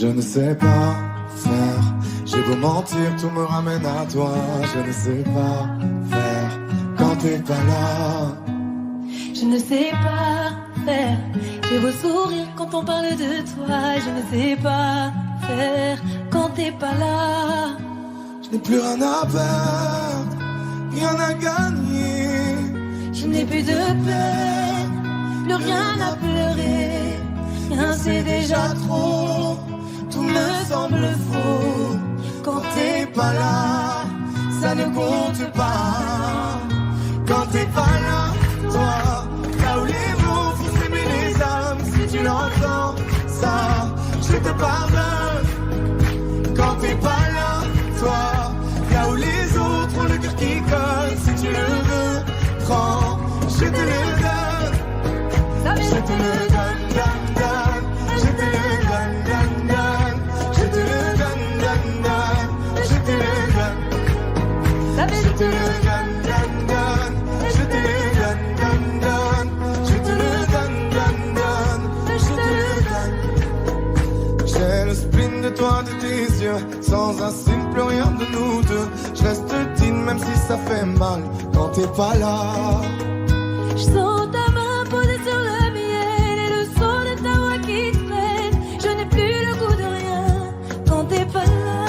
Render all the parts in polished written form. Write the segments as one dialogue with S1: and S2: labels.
S1: Je ne sais pas faire. J'ai beau mentir, tout me ramène à toi. Je ne sais pas faire quand t'es pas là.
S2: Je ne sais pas faire. J'ai beau sourire quand on parle de toi. Je ne sais pas faire quand t'es pas là.
S1: Je n'ai plus rien à perdre, rien à gagner.
S2: Je n'ai plus de peine, plus rien à pleurer. Rien c'est déjà trop, tout me semble faux.
S1: Quand t'es pas là, ça ne compte pas. Quand t'es pas là, toi, là où les mots font s'aimer les âmes. Si tu l'entends, ça, je te pardonne. Quand t'es pas là, toi, là où les autres ont le cœur qui colle. Si tu le veux, prends, je te le donne. Je te le donne, donne, donne. Je te le donne, donne, donne. Je te le donne, donne, donne. Je te le donne. Je te le donne, donne, donne. Je te le donne, donne, donne. Je te le donne, donne, donne. Je te le donne. J'ai le spleen de toi, de tes yeux. Sans un signe, plus rien de nous deux. Je reste digne même si ça fait mal. Quand t'es pas là.
S2: Je sens ta main posée sur le miel et le son de ta voix qui traîne. Je n'ai plus le goût de rien quand t'es pas là.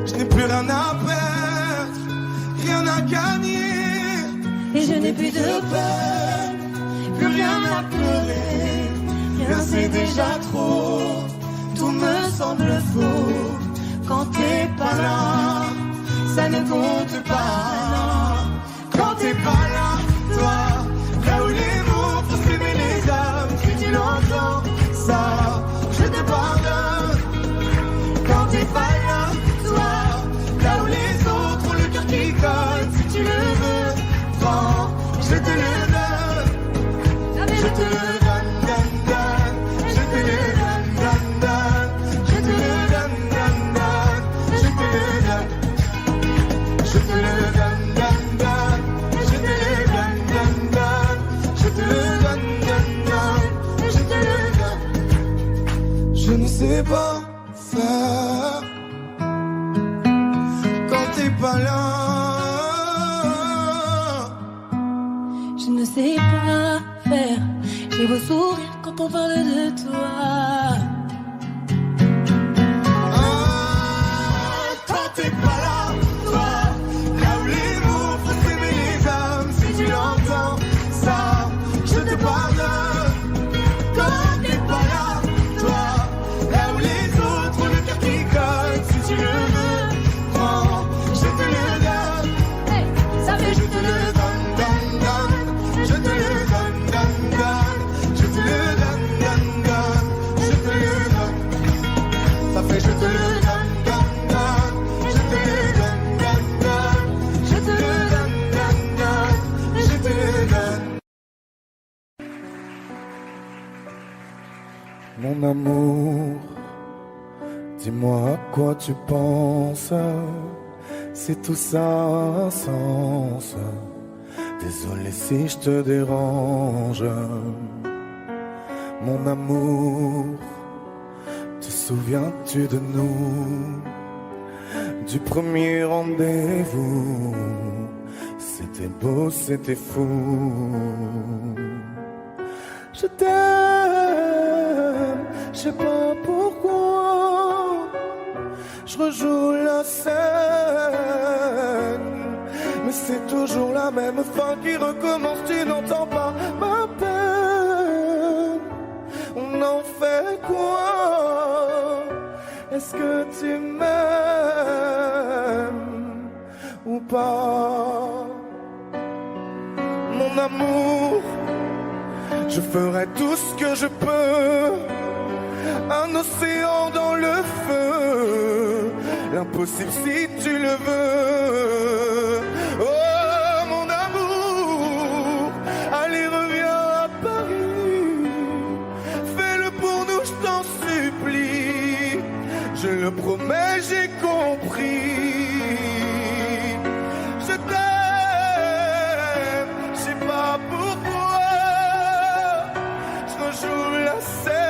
S1: Je n'ai plus rien à perdre, rien à gagner.
S2: Et je n'ai plus de peine, plus rien à pleurer. Rien c'est déjà trop, tout me semble faux. Quand t'es pas là, ça ne compte pas.
S1: Quand t'es pas là, toi, là où les mots font s'aimer les âmes. Si tu l'entends, ça, je te pardonne. Quand t'es pas là, toi, là où les autres ont le cœur qui colle. Si tu le veux, prends, je te le donne. Je te le donne, donne, donne. Je te le donne, donne, donne. Je te le donne, donne, donne. Je te le donne. Je te le donne, donne, donne. Je te le donne, donne, donne. Je te le donne, donne, donne. Je te le donne. Je ne sais pas faire quand t'es pas là.
S2: Je ne sais pas faire. J'ai beau sourire quand on parle de toi.
S1: Quand t'es pas là, toi, là où les mots font s'aimer les âmes. Si tu l'entends, ça, je te pardonne. Quand t'es pas là, toi, là où les autres ont le cœur qui colle. Si tu le veux, prends, je te le donne.
S2: Ça fait
S1: Je te le donne, donne, donne. Je te le donne, donne, donne. Je te le donne, donne, donne. Je te le donne. Ça fait je te le donne, donne, donne. Je te le donne, donne, donne. Je te le donne, donne, donne. Je te le donne. Mon amour, dis-moi à quoi tu penses. Si tout ça a un sens. Désolé si je te dérange. Mon amour, te souviens-tu de nous? Du premier rendez-vous. C'était beau, c'était fou. Je t'aime, je sais pas pourquoi. Je rejoue la scène, mais c'est toujours la même fin qui recommence. Tu n'entends pas ma peine. On en fait quoi? Est-ce que tu m'aimes ou pas? Mon amour, je ferai tout ce que je peux. Un océan dans le feu, l'impossible si tu le veux. Oh mon amour, allez reviens à Paris. Fais-le pour nous, je t'en supplie. Je le promets, j'ai compris. Je t'aime, je sais pas pourquoi. Je rejoue la scène,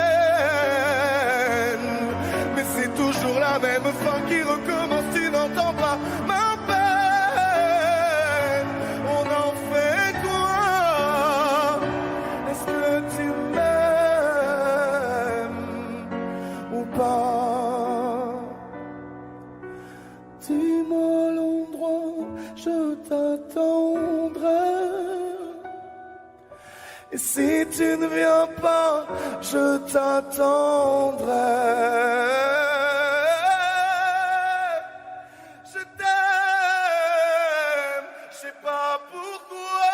S1: même fin qui recommence, tu n'entends pas ma peine. On en fait quoi? Est-ce que tu m'aimes ou pas? Dis-moi l'endroit, je t'attendrai. Et si tu ne viens pas, je t'attendrai. Je t'aime, je sais pas pourquoi.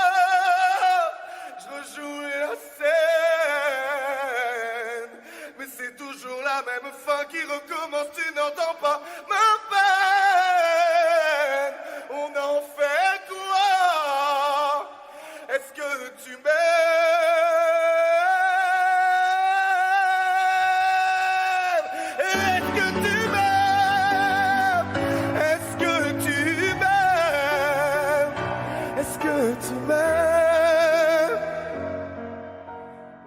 S1: Je rejoue la scène, mais c'est toujours la même fin qui recommence. Tu n'entends pas ma peine. On en fait quoi? Est-ce que tu m'aimes? Est-ce que tu m'aimes? Est-ce que tu m'aimes? Est-ce que tu m'aimes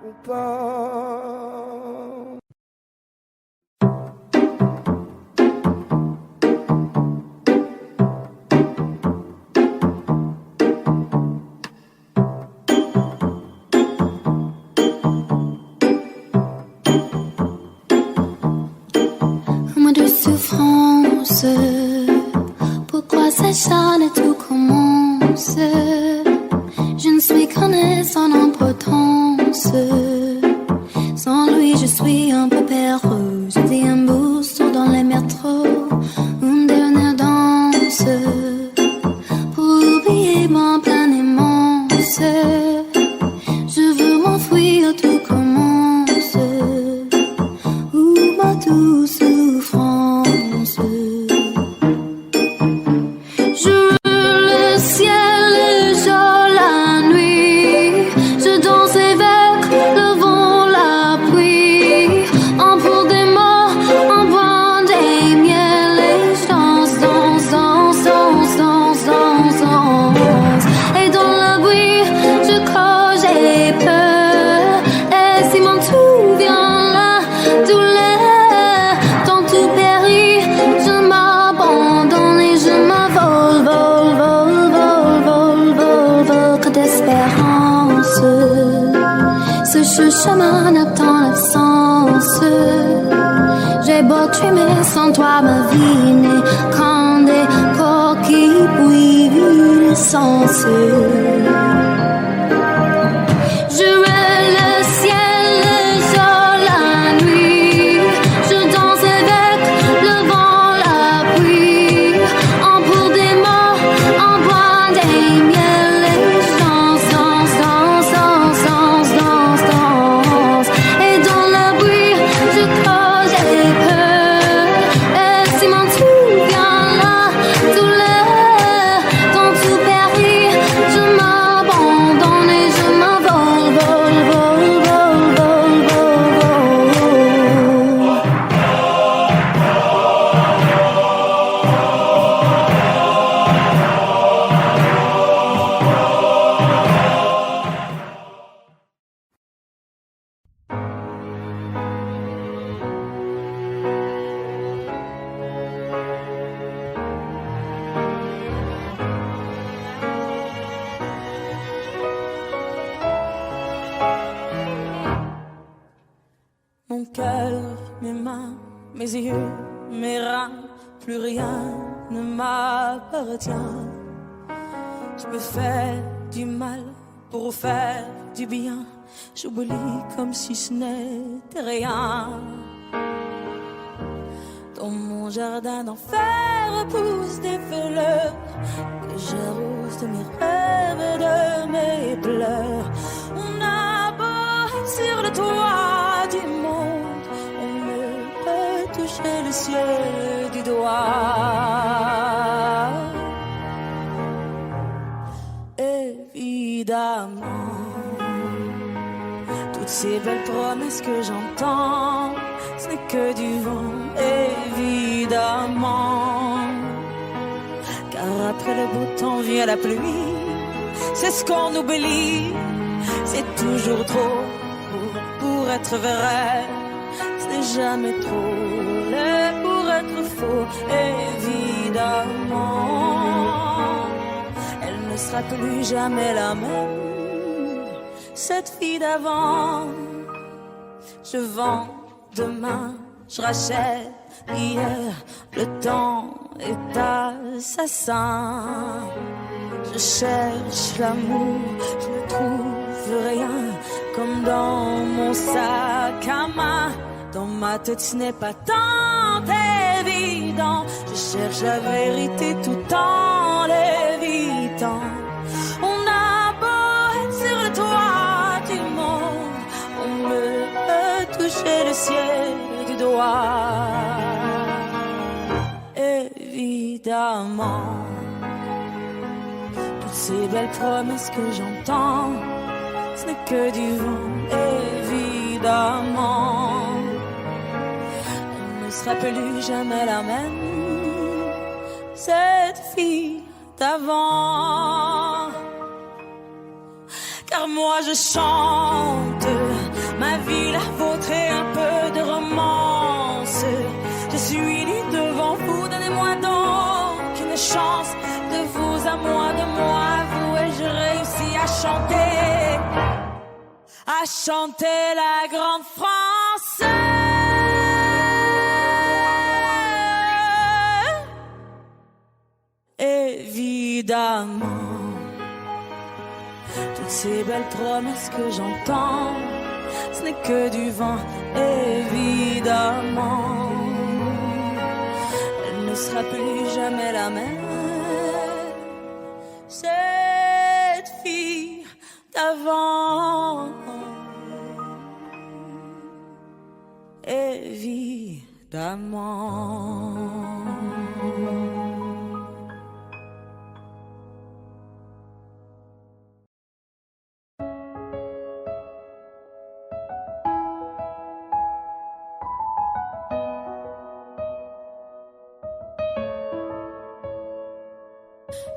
S1: ou pas?
S2: Souffrance, pourquoi s'acharne et tout commence? Je ne suis qu'un nez en impotence. Sans lui je suis un peu perdu. Je dis un boost dans les métros, une dernière danse pour oublier ma peine immense. Je veux m'enfuir, tout commence. Où ma douce souffrance. Je veux le ciel, le jour, la nuit. Je danse avec le vent, la pluie. En pour des mots, en bois des miels. Et je danse, danse, danse, danse, danse, danse, danse. Et dans le bruit, je cours, j'ai peur. Et si mon tout vient là, tout l'air, dans tout péri, je m'abandonne et je m'envole, vole, vole, vole, vole, vole, vole, que d'espérance. Ce chemin attend l'absence. J'ai beau trimer sans toi, ma vie n'est qu'un décor qui bouille l'essence. Je veux le ciel, le jour, la nuit. Je danse avec le vent, la pluie. En pour des mots, en bois des miels. Et je danse, danse, danse, danse, danse, danse, danse. Et dans le bruit, je cours, j'ai peur. Et si mon tout vient là, tout l'air, dans tout péri, je m'abandonne et je m'envole, vole, vole, vole, vole, vole, vole. Mon cœur, mes mains, mes yeux, mes reins, plus rien ne m'appartient. Je me fais du mal pour faire du bien. J'oublie comme si ce n'était rien. Dans mon jardin d'enfer poussent des fleurs que j'arrose de mes rêves et de mes pleurs. On a beau être sur le toit du monde, on ne peut toucher le ciel du doigt. Évidemment, toutes ces belles promesses que j'entends, ce n'est que du vent, évidemment. Car après le beau temps vient la pluie, c'est ce qu'on oublie. C'est toujours trop pour être vrai, ce n'est jamais trop laid pour être faux, évidemment. Elle ne sera plus jamais la même, cette fille d'avant. Je vends demain, je rachète hier, le temps est assassin. Je cherche l'amour, je ne trouve rien, comme dans mon sac à main. Dans ma tête ce n'est pas tant évident. Je cherche la vérité tout en l'évitant. On a beau être sur le toit du monde, on peut toucher le ciel du doigt. Évidemment, toutes ces belles promesses que j'entends, ce n'est que du vent, évidemment. Elle ne sera plus jamais la même, cette fille d'avant. Car moi je chante ma vie, la vôtre et un peu de romance. Je suis nue devant vous, donnez-moi donc une chance. De vous à moi, de moi à vous, et je réussis à chanter la grande France. Évidemment, toutes ces belles promesses que j'entends, ce n'est que du vent, évidemment. Elle ne sera plus jamais la même, cette fille d'avant. Évidemment.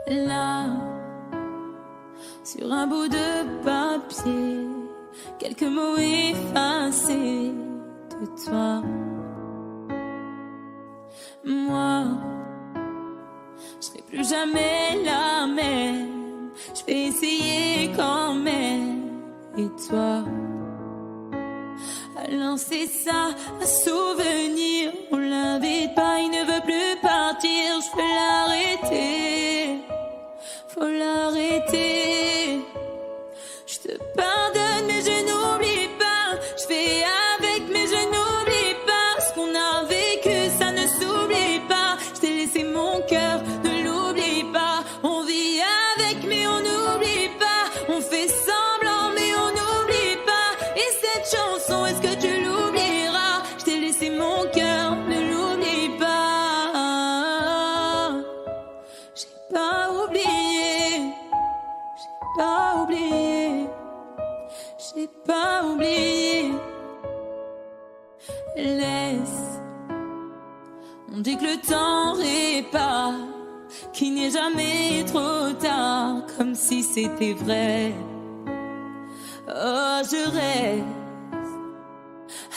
S3: Là, sur un bout de papier, quelques mots effacés de toi. Moi, je serai plus jamais la même, je vais essayer quand même. Et toi, alors c'est ça, un souvenir, on l'invite pas, il ne veut plus partir, je peux l'arrêter. Faut l'arrêter. Je te pardonne mais je n'oublie pas. Je fais avec mais je n'oublie pas. Ce qu'on a vécu ça ne s'oublie pas. Je t'ai laissé mon cœur, ne l'oublie pas. On vit avec mais on n'oublie pas. On fait semblant mais on n'oublie pas. Et cette chanson, est-ce que tu l'oublieras? Je t'ai laissé mon cœur, ne l'oublie pas. J'ai pas oublié. Pas oublié, j'ai pas oublié. Laisse, on dit que le temps répare, qu'il n'est jamais trop tard, comme si c'était vrai. Oh, je reste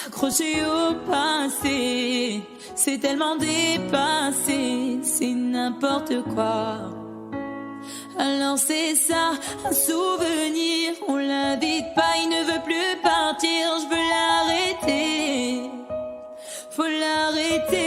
S3: accroché au passé, c'est tellement dépassé, c'est n'importe quoi. Alors c'est ça, un souvenir, on l'invite pas, il ne veut plus partir, je veux l'arrêter, faut l'arrêter.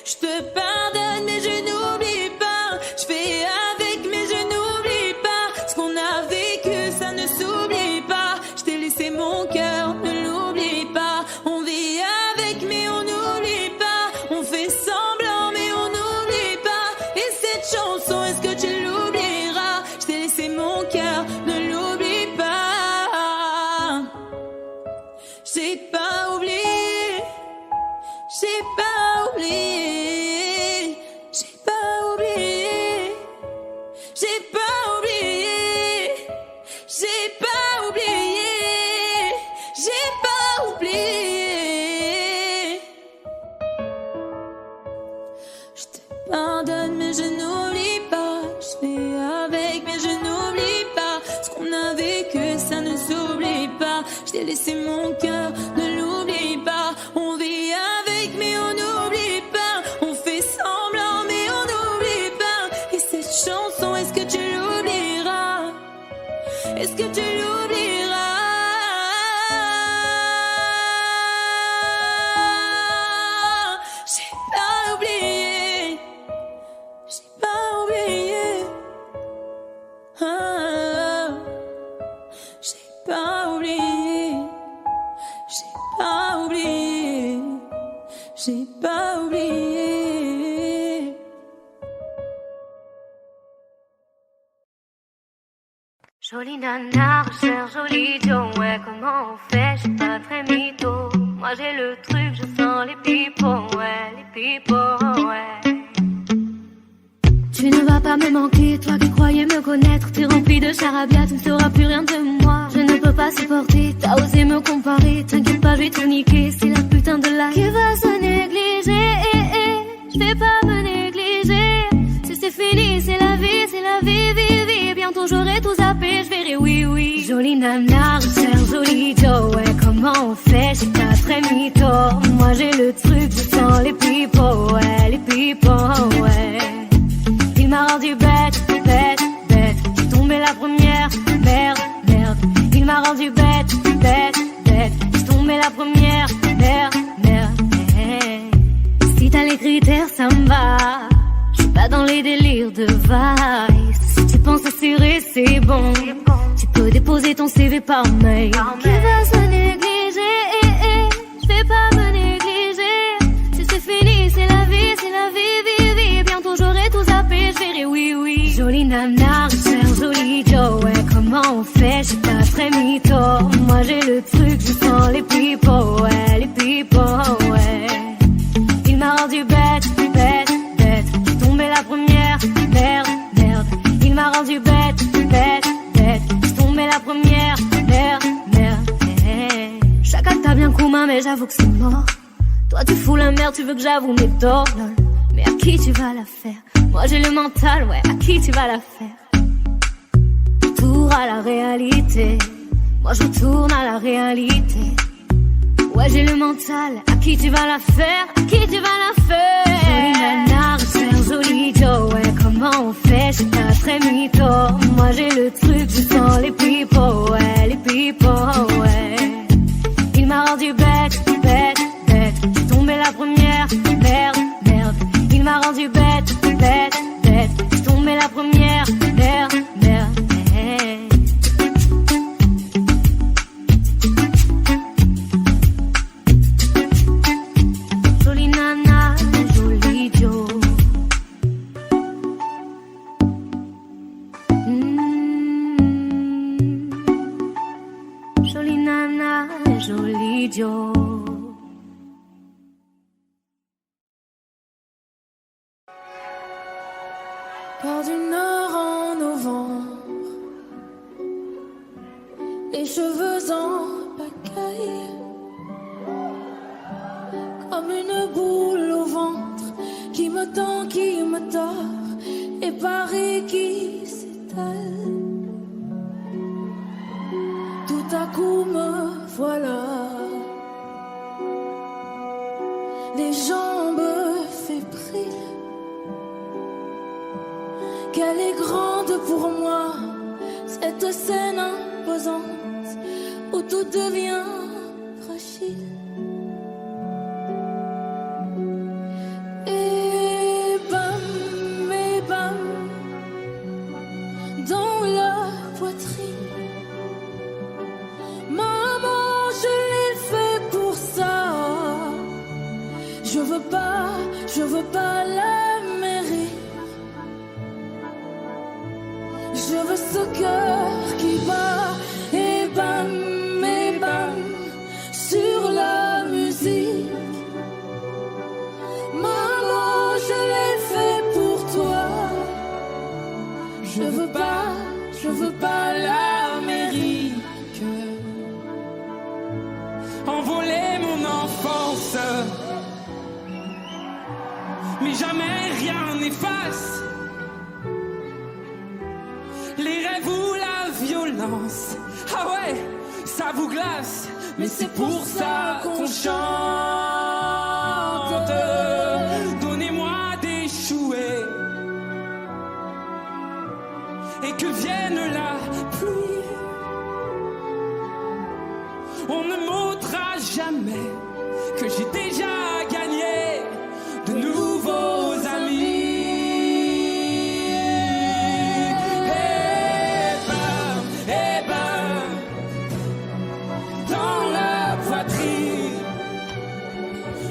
S3: Je te pardonne mais je n'oublie pas, je fais avec mais je n'oublie pas. Ce qu'on a vécu ça ne s'oublie pas, je t'ai laissé mon cœur, ne l'oublie pas. On vit avec mais on n'oublie pas, on fait semblant mais on n'oublie pas. Et cette chanson, est-ce que tu l'oublieras? Je t'ai laissé mon cœur, ne l'oublie pas. J'ai pas oublié, j'ai pas oublié, j'ai pas oublié, j'ai pas oublié, j'ai pas oublié, j'ai pas oublié. Je te pardonne mais je n'oublie pas, je fais avec mais je n'oublie pas. Ce qu'on a vécu ça ne s'oublie pas. Je t'ai laissé mon cœur, ne l'oublie pas. On vit avec mais on n'oublie chanson, est-ce que tu l'oublieras? Est-ce que tu l'oublieras? J'ai pas oublié. J'ai pas oublié. Ah, j'ai pas oublié. J'ai pas oublié. J'ai pas oublié.
S2: Jolie nana, recherche joli Joe, ouais, comment on fait, j'suis pas très mytho. Moi j'ai le truc, je sens les pipos, ouais, les pipos, ouais. Tu ne vas pas me manquer, toi qui croyais me connaître. T'es rempli de charabia, tu ne sauras plus rien de moi. Je ne peux pas supporter, t'as osé me comparer. T'inquiète pas, je vais tout niquer, c'est la putain de la qui va se négliger. Je vais pas me négliger. Si c'est fini, c'est la vie, vie, vie. Bientôt j'aurai tout zappé, je verrai oui, oui. Jolie nana, recherche joli Joe, ouais, comment on fait, j'suis pas très mytho. Moi j'ai le truc, je sens les pipos, ouais, les pipos, ouais. Il m'a rendu bête, bête, bête. J'ai tombé la première, merde, merde. Il m'a rendu bête, bête, bête. J'ai tombé la première, merde, merde. Si t'as les critères, ça me va. J'suis pas dans les délires de vice. Si tu penses assurer, c'est bon. Tu peux déposer ton CV par mail. Qui va se négliger? J'vais pas me négliger. Si c'est fini, c'est la vie, vie, vie. Bientôt j'aurai tout zappé, je verrai oui, oui. Jolie nana, recherche joli Joe, ouais, comment on fait, j'suis pas très mytho. Moi j'ai le truc, je sens les pipos, ouais, les pipos, ouais. Il m'a rendu bête, bête, bête. J'ai tombé la première, merde, merde. Il m'a rendu bête, bête, bête. J'ai tombé la première, merde, merde. Chacun t'a bien coupé, mais j'avoue que c'est mort. Toi tu fous la merde, tu veux que j'avoue mes torts, lol. Mais à qui tu vas la faire? Moi j'ai le mental, ouais, à qui tu vas la faire? Retour à la réalité. Moi je retourne à la réalité. Ouais j'ai le mental, à qui tu vas la faire? À qui tu vas la faire? Jolie nana, recherche joli Joe, ouais, comment on fait, j'suis pas très mytho. Moi j'ai le truc, je sens les pipos, ouais, les pipos, ouais. Il m'a rendu bête, bête, bête. J'ai tombé la première, merde, merde. Il m'a rendu bête, bête, bête. J'ai tombé la première, merde, merde. Jolie nana, joli Joe. Jolie nana, joli Joe.
S3: Port du Nord en novembre, les cheveux en pagaille, comme une boule au ventre qui me tend, qui me tord, et Paris qui s'étale. Tout à coup me voilà, les jambes fébriles. Qu'elle est grande pour moi, cette scène imposante où tout devient fragile. Et bam, dans la poitrine. Maman, je l'ai fait pour ça. Je veux pas la mairie. Je veux ce cœur qui bat et bam, sur la musique. Maman, je l'ai fait pour toi. Je veux pas l'Amérique.
S4: Envoler mon enfance, mais jamais rien n'efface les rêves ou la violence. Ah ouais, ça vous glace, mais c'est pour ça qu'on chante. Donnez-moi d'échouer et que vienne la pluie. On ne m'ôtera jamais que j'ai déjà gagné de nouveaux amis. Dans la poitrine,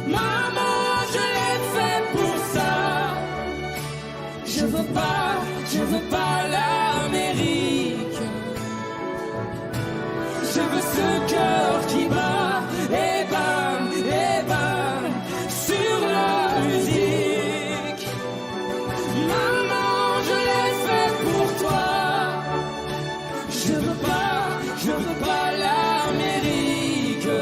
S4: maman, je l'ai fait pour ça. Je veux pas l'Amérique. Je veux ce cœur qui bat, et bam, sur la musique. Maman, je l'ai fait pour toi. Je veux pas l'Amérique.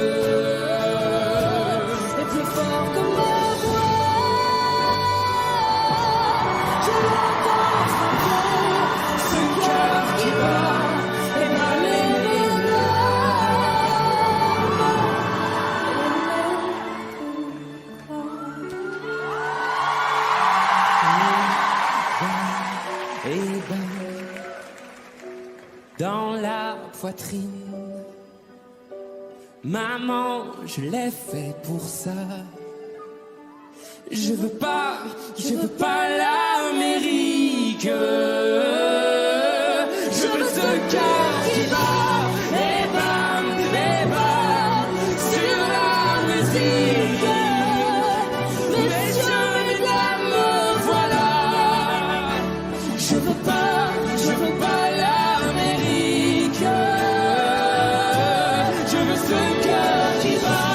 S3: C'est plus fort que ma voix. Je l'entends frapper,
S4: Ce cœur qui bat, et dans la poitrine, maman, je l'ai fait pour ça. Je veux pas l'Amérique. Je veux ce cœur qui bat, et bam, sur la musique. Messieurs, mesdames, me voilà. Je veux pas l'Amérique. Je veux ce cœur qui bat.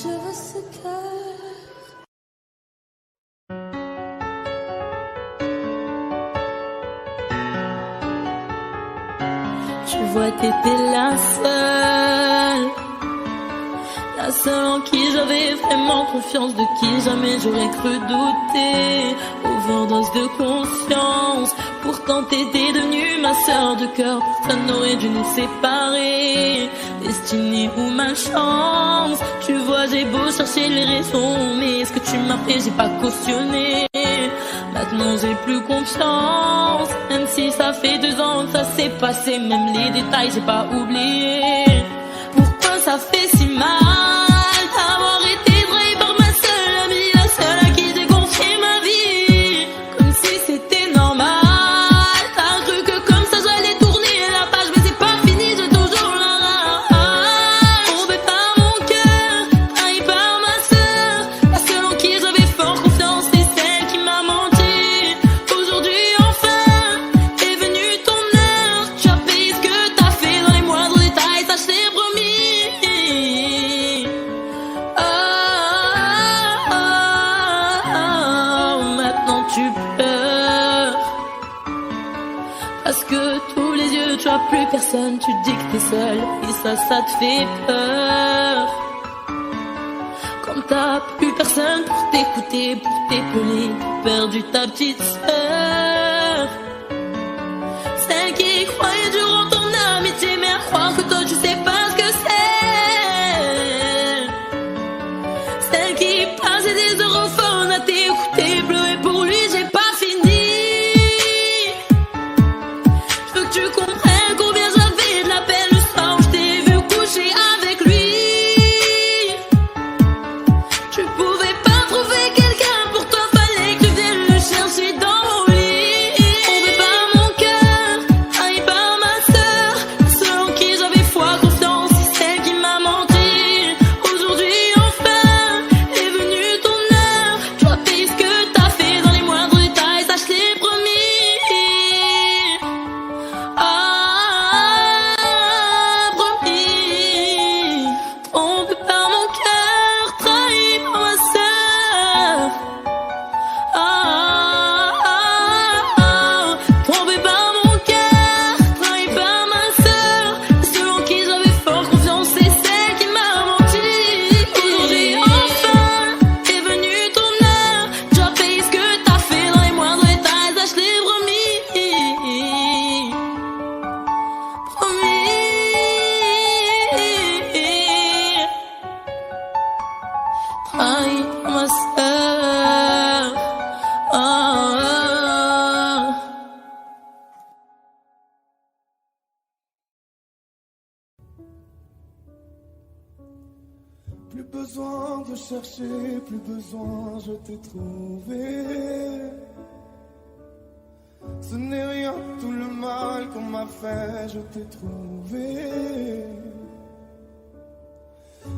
S3: je veux ce cœur. Tu vois, t'étais la seule en qui j'avais vraiment confiance, de qui jamais j'aurais cru douter. Overdose de conscience, pourtant t'étais devenue ma sœur de cœur. Personne n'aurait dû nous séparer, destinée ou malchance. Tu vois, j'ai beau chercher les raisons, mais ce que tu m'as fait, j'ai pas cautionné. Maintenant j'ai plus confiance, même si ça fait 2 ans que ça s'est passé. Même les détails j'ai pas oublié. Pourquoi ça fait si mal d'avoir été trahi par ma seule amie, la seule à qui j'ai confié ma vie, comme si c'était normal. T'as cru que comme ça j'allais tourner la page, mais c'est pas fini, j'ai toujours la rage. Tombé par mon cœur, trahi par ma seule, la seule en qui j'avais fort confiance, c'est celle qui m'a menti. Aujourd'hui enfin est venue ton heure, tu as payé ce que t'as fait dans les moindres détails, ça je t'ai promis. Maintenant tu pleures parce que tous les yeux tu as plus personne, tu dis que t'es seule et ça te fait peur. Quand t'as plus personne pour t'écouter, pour t'épauler, t'as perdu ta petite sœur, celle qui croyait dur en ton amitié, mais à croire que toi tu sais pas ce que c'est. Celle qui passait des heures au phone à t'écouter pleurer pour lui, j'ai pas fini. Je veux que tu comprennes combien j'avais de la peine le soir où je t'ai vu coucher avec lui. Tu pouvais pas trouver quelqu'un pour toi, fallait que tu viennes le chercher dans mon lit.
S1: besoin de chercher, plus besoin, je t'ai trouvé. Ce n'est rien, tout le mal qu'on m'a fait, je t'ai trouvé.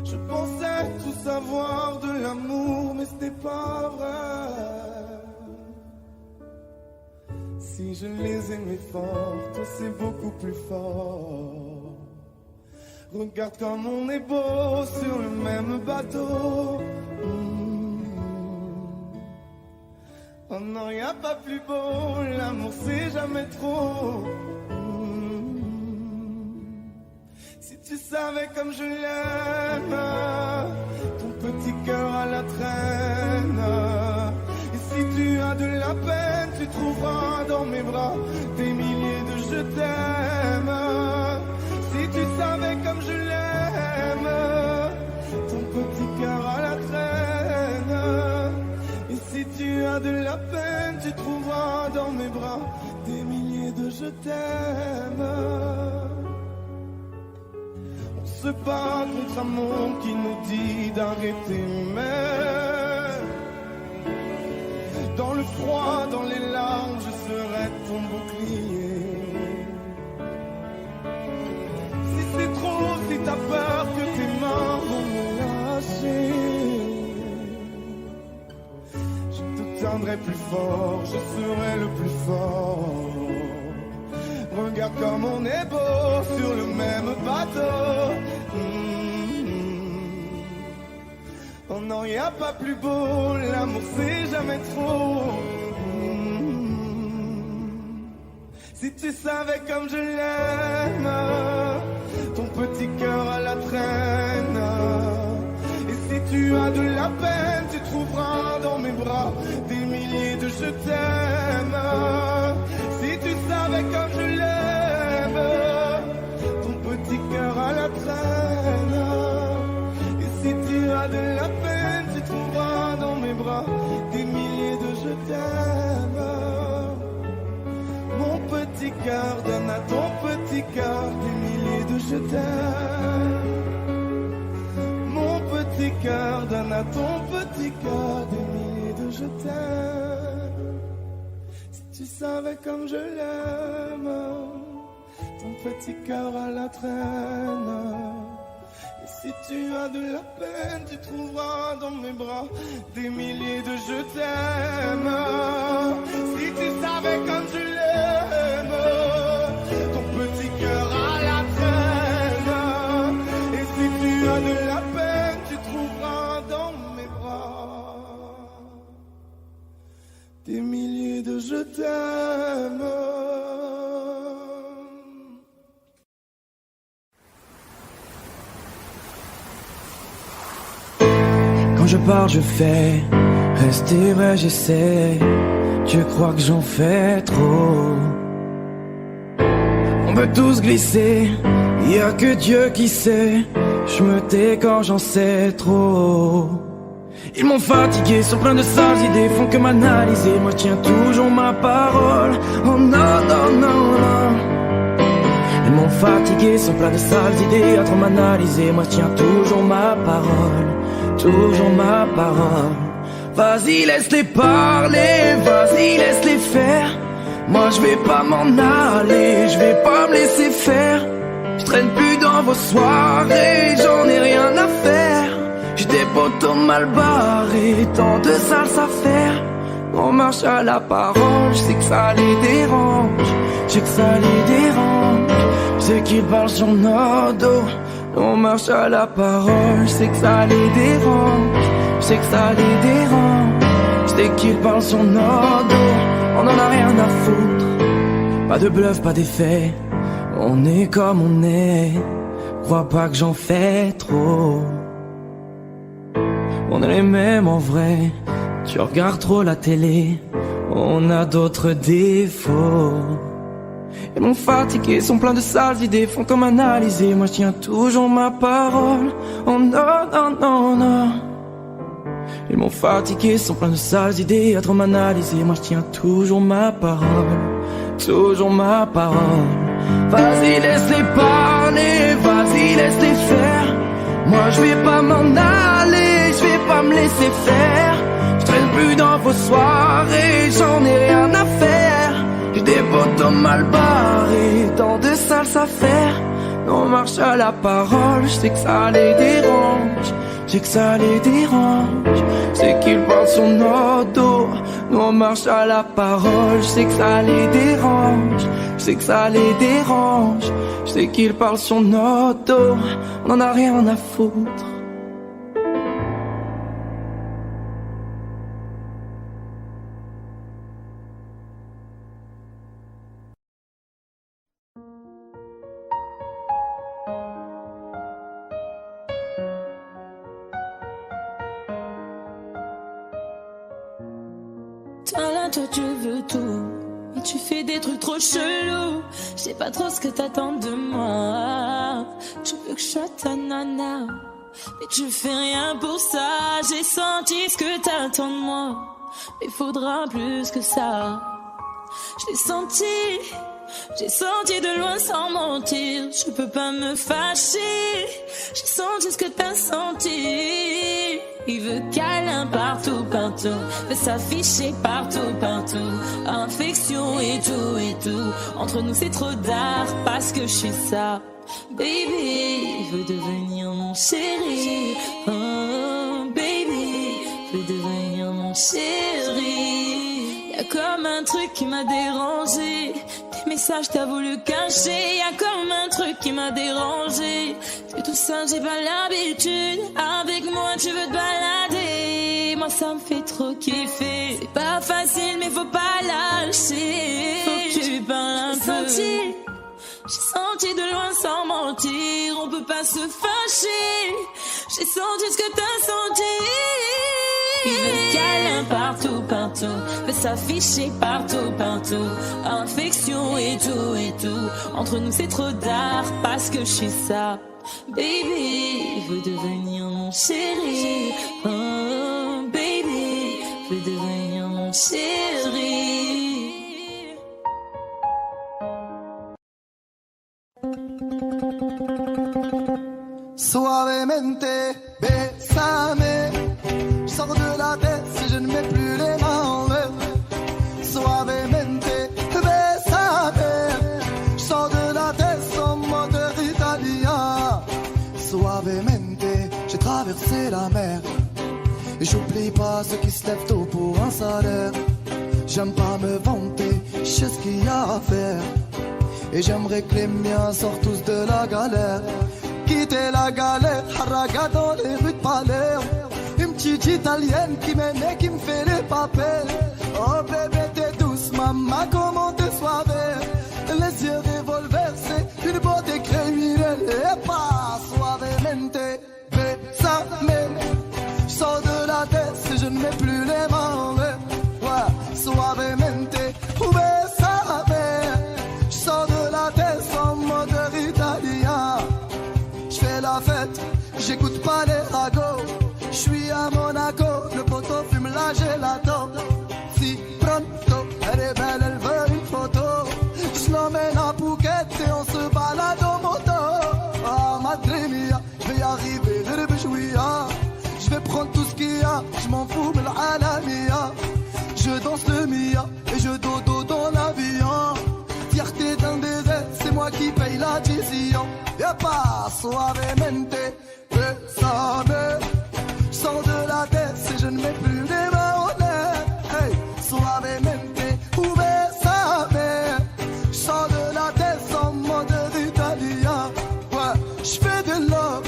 S1: Je pensais tout savoir de l'amour, mais ce n'est pas vrai. Si je les aimais fort, toi c'est beaucoup plus fort. Regarde comme on est beau sur le même bateau. Oh non, y a pas plus beau, l'amour c'est jamais trop. Si tu savais comme je l'aime, ton petit cœur à la traîne. Et si tu as de la peine, tu trouveras dans mes bras des milliers de je t'aime. Si tu savais comme je l'aime, ton petit cœur à la traîne. Et si tu as de la peine, tu trouveras dans mes bras des milliers de je t'aime. On se bat contre un monde qui nous dit d'arrêter, mais dans le froid, dans les larmes, je serai ton bouclier. Si c'est trop, si t'as peur que tes mains vont me lâcher, je te tiendrai plus fort, je serai le plus fort. Regarde comme on est beau sur le même bateau. Oh non, y a pas plus beau, l'amour c'est jamais trop. Si tu savais comme je l'aime, ton petit cœur à la traîne. Et si tu as de la peine, tu trouveras dans mes bras des milliers de je t'aime. Si tu savais comme je l'aime, ton petit cœur à la traîne. Et si tu as de la peine, tu trouveras dans mes bras des milliers de je t'aime. Mon petit cœur donne à ton petit cœur des milliers de je t'aime. Mon petit cœur donne à ton petit cœur des milliers de je t'aime. Si tu savais comme je l'aime, ton petit cœur à la traîne. Et si tu as de la peine, tu trouveras dans mes bras des milliers de je t'aime. Si tu savais comme je l'aime, ton petit cœur à la traîne. Et si tu as de la peine, tu trouveras dans mes bras des milliers de je t'aime.
S5: Quand je parle, je fais. Rester vrai, j'essaie. Tu crois que j'en fais trop? On peut tous glisser. Y a que Dieu qui sait. Je me tais quand j'en sais trop. Ils m'ont fatigué, sont pleins de sales idées, font que m'analyser. Moi, je tiens toujours ma parole. Oh non, non, non, non. Ils m'ont fatigué, sont pleins de sales idées, à trop m'analyser. Moi, je tiens toujours ma parole. Toujours ma parole. Vas-y, laisse-les parler, vas-y, laisse-les faire. Moi je vais pas m'en aller, je vais pas me laisser faire. Je traîne plus dans vos soirées, j'en ai rien à faire. J'ai des potos mal barrés, tant de sales à faire. On marche à la parole, je sais que ça les dérange. Je sais que ça les dérange. Je sais qu'ils parlent sur nos dos. On marche à la parole, je sais que ça les dérange. Je sais que ça les dérange. Je sais qu'ils parlent sur nos dos. On en a rien à foutre. Pas de bluff, pas d'effet. On est comme on est. Crois pas que j'en fais trop. On est les mêmes en vrai. Tu regardes trop la télé. On a d'autres défauts. Ils m'ont fatigué, sont pleins de sales idées, font comme analyser. Moi je tiens toujours ma parole. Oh non, non, non, non. Ils m'ont fatigué, sont pleins de sales idées, à trop m'analyser. Moi je tiens toujours ma parole. Toujours ma parole. Vas-y, laisse-les parler, vas-y, laisse-les faire. Moi je vais pas m'en aller, je vais pas me laisser faire. Je traîne plus dans vos soirées, j'en ai rien à faire. J'ai des potos mal barrés, tant de sales affaires. On marche à la parole, je sais que ça les dérange. Je sais que ça les dérange. Je sais qu'ils parlent sur notre dos. Nous on marche à la parole, je sais que ça les dérange. Je sais que ça les dérange. Je sais qu'ils parlent sur notre dos. On en a rien à foutre.
S3: Toi tu veux tout, mais tu fais des trucs trop chelous. Je sais pas trop ce que t'attends de moi. Tu veux que je sois ta nana, mais tu fais rien pour ça. J'ai senti ce que t'attends de moi, mais faudra plus que ça. J'ai senti de loin sans mentir. Je peux pas me fâcher. J'ai senti ce que t'as senti. Il veut câlin partout, partout. Veut s'afficher partout, partout. Infection et tout. Entre nous c'est trop d'art parce que je suis ça. Baby, il veut devenir mon chéri. Oh, baby, il veut devenir mon chéri. Y'a comme un truc qui m'a dérangé. Tes messages t'as voulu cacher. Y'a comme un truc qui m'a dérangé. C'est tout ça, j'ai pas l'habitude. Avec moi tu veux te balader. Moi ça me fait trop kiffer. C'est pas facile mais faut pas lâcher. Faut que tu parles un peu. J'ai senti de loin sans mentir. On peut pas se fâcher. J'ai senti ce que t'as senti. Il veut câlin partout, partout. Veut s'afficher partout, partout. Infection et tout. Entre nous c'est trop d'art parce que je suis ça. Baby, il veut devenir mon chéri. Oh, baby, il veut devenir mon chéri.
S1: Suavemente, bésame. Je sors de la tête si je ne mets plus les mains en l'air. Suavemente, bésame. Je sors de la tête en moteur italien. Suavemente, j'ai traversé la mer. Et j'oublie pas ceux qui se lèvent tôt pour un salaire. J'aime pas me vanter, je sais ce qu'il y a à faire. Et j'aimerais que les miens sortent tous de la galère. Quitter la galère, haraga dans les rues de Palerme. Une petite italienne qui m'aime et qui me fait les papels. Oh bébé t'es douce, maman comment t'es soivée. Les yeux revolver, c'est une beauté criminelle. Et pas suavemente, bésame. Je sors de la tête si je ne mets plus les mains en l'air. Ouais, suavemente, bésame. Je sors de la tête en moteur italien. J'fais la fête, j'écoute pas les ragots. J'suis à Monaco, le poteau fume la gelato. Si pronto, elle est belle, elle veut une photo. J'l'emmène à Phuket et on se balade en moto. Ah madre mia, j'vais y arriver, j'vais prendre tout ce qu'il y a, j'm'en fous de l'alamia. Je danse le mia et je dodo dans l'avion. Fierté d'un désert, c'est moi qui paye la décision. Y'a pas suavemente, bésame. J'sors de la tête si je ne mets plus les mains en l'air. Hey, suavemente, bésame. J'sors de la tête en moteur italien. Ouais, j'fais de love,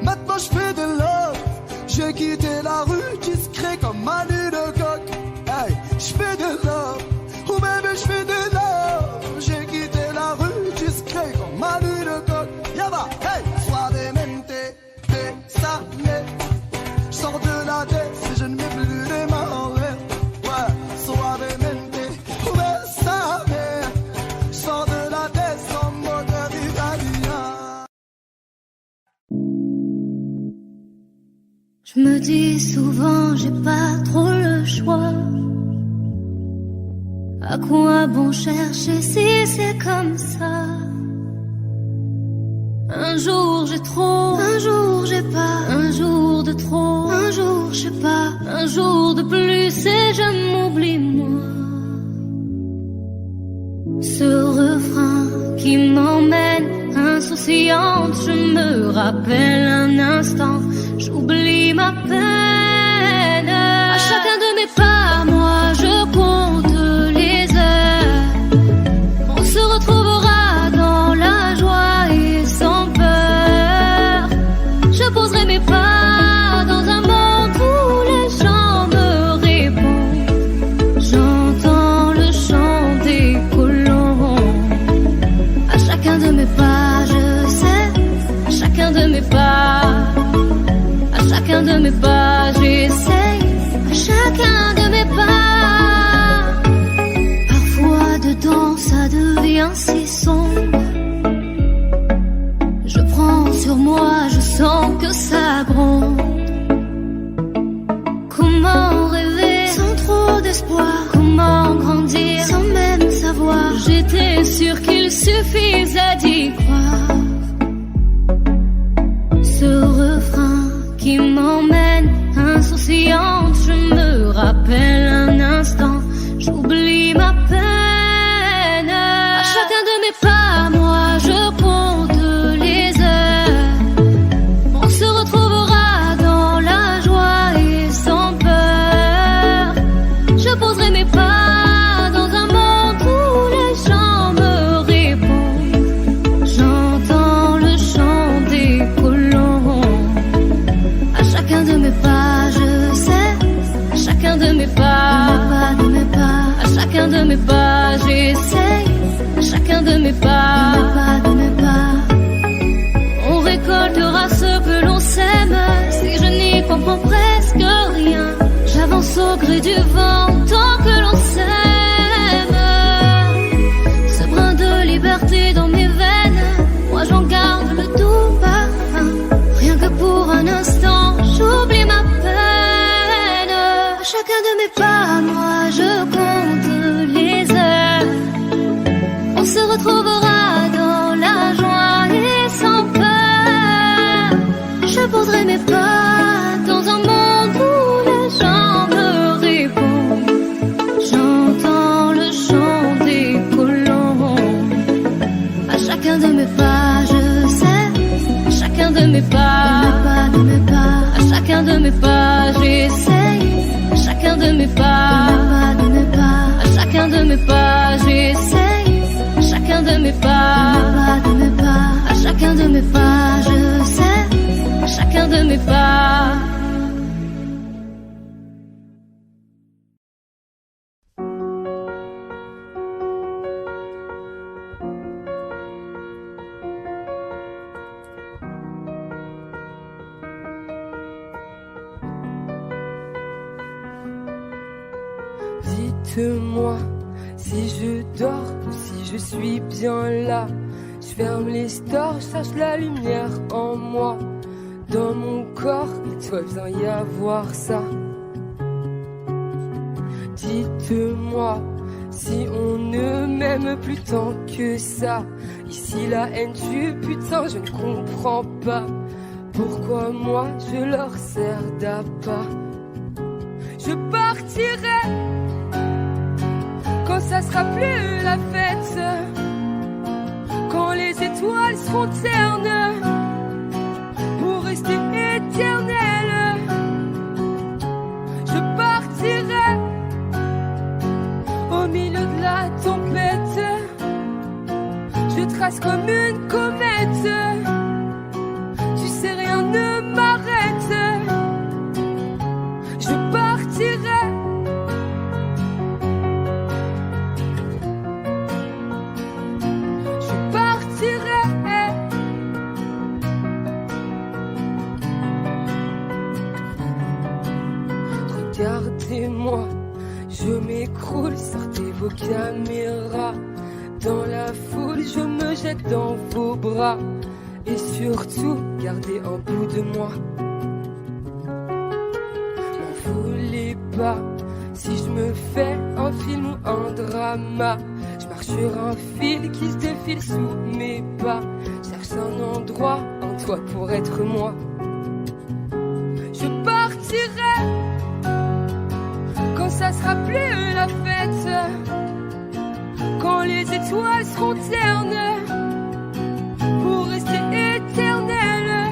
S1: maintenant j'fais de love. J'ai quitté la rue discret comme Manu de coq. Hey, j'fais de love, oh baby j'fais de love. J'ai quitté la rue discret comme Manu de coq. Y'a hey, suavemente, bésame. J'sors de la tête si je ne mets plus les mains en l'air. Ouais, suavemente, bésame. J'sors de la tête en moteur italien.
S2: Je me dis souvent j'ai pas trop le choix. À quoi bon chercher si c'est comme ça?
S3: Un jour j'ai trop,
S2: un jour j'ai pas,
S3: un jour de trop,
S2: un jour je sais pas,
S3: un jour de plus et je m'oublie moi. Ce refrain qui m'emmène insouciante, je me rappelle un instant, j'oublie ma peine. À chacun de mes pas, moi je compte les heures. On se retrouvera dans la joie et sans peur. Je poserai mes pas dans un monde où les gens me répondent. J'entends le chant des colons. À chacun de mes pas, je sais, à chacun de mes pas, à chacun de mes pas, j'essaye, à chacun de mes pas. Parfois dedans ça devient si sombre. Je prends sur moi, je sens que ça gronde. Comment rêver
S2: sans trop d'espoir,
S3: comment grandir
S2: sans même savoir.
S3: J'étais sûre qu'il suffisait d'y croire. Ce refrain qui m'emmène insouciante, je me rappelle un instant, j'oublie ma peine. À chacun de mes pas, moi je compte les heures. On se retrouvera dans la joie et sans peur. Je poserai mes pas dans un monde où les gens me répondent. J'entends le chant des colons. À chacun de mes pas, je sais, à chacun de mes pas,
S2: De mes pas,
S3: à chacun de mes pas, j'essaye, à chacun de mes pas.
S2: de mes pas.
S3: On récoltera ce que l'on sème. Si je n'y comprends presque rien, j'avance au gré du vent tant que l'on s'aime. Ce brin de liberté dans mes veines, moi j'en garde le doux parfum. Rien que pour un instant, j'oublie ma peine.
S2: À chacun de mes pas,
S3: Moi je compte les heures. On se retrouvera dans la joie et sans peur. Je poserai mes pas dans un monde où les gens me répondent. J'entends le chant des colons. À chacun de mes pas, je sais, à chacun de mes pas,
S2: de mes pas,
S3: à chacun de mes pas, j'essaye, à chacun de mes pas,
S2: de mes pas,
S3: à chacun de mes pas, j'essaye, à chacun de mes pas,
S2: de mes pas.
S3: à chacun de mes pas, je sais, à chacun de mes pas.
S6: Dites-moi si je dors ou si je suis bien là. Je ferme les stores, je cherche la lumière en moi. Dans mon corps, il doit bien y avoir ça. Dites-moi si on ne m'aime plus tant que ça. Ici la haine du putain, je ne comprends pas. Pourquoi moi je leur sers d'appât. Je partirai quand ça sera plus la fête, quand les étoiles seront ternes pour rester éternelles. Je partirai au milieu de la tempête. Je trace comme une comète. Tu sais, rien ne m'arrête. Je partirai. Regardez-moi, je m'écroule, sortez vos caméras. Dans la foule, je me jette dans vos bras. Et surtout, gardez un bout de moi. M'en voulez pas si je me fais un film ou un drama. Je marche sur un fil qui se défile sous mes pas. Cherche juste un endroit, un toit pour être moi. Je partirai quand ça sera plus la fête, quand les étoiles seront ternes pour rester éternelles.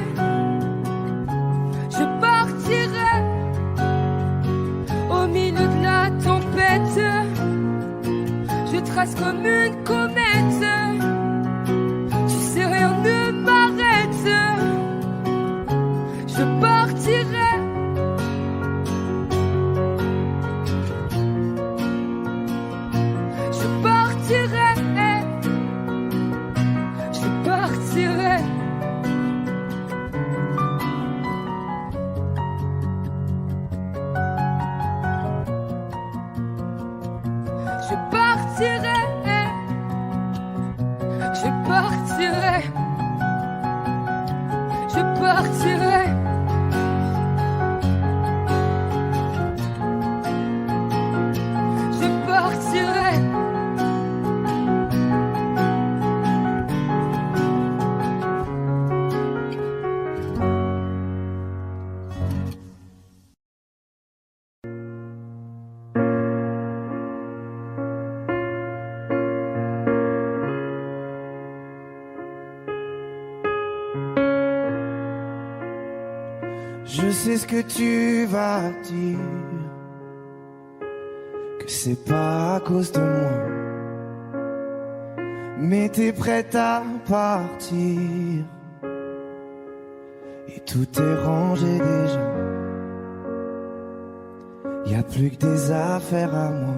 S6: Je partirai au milieu de la tempête, je trace comme une comète. Tu sais, rien ne m'arrête. Je partirai. Je partirai. Je partirai. Je partirai. Je partirai. Je partirai. Je partirai.
S1: Je sais ce que tu vas dire, que c'est pas à cause de moi, mais t'es prête à partir et tout est rangé déjà. Y a plus que des affaires à moi.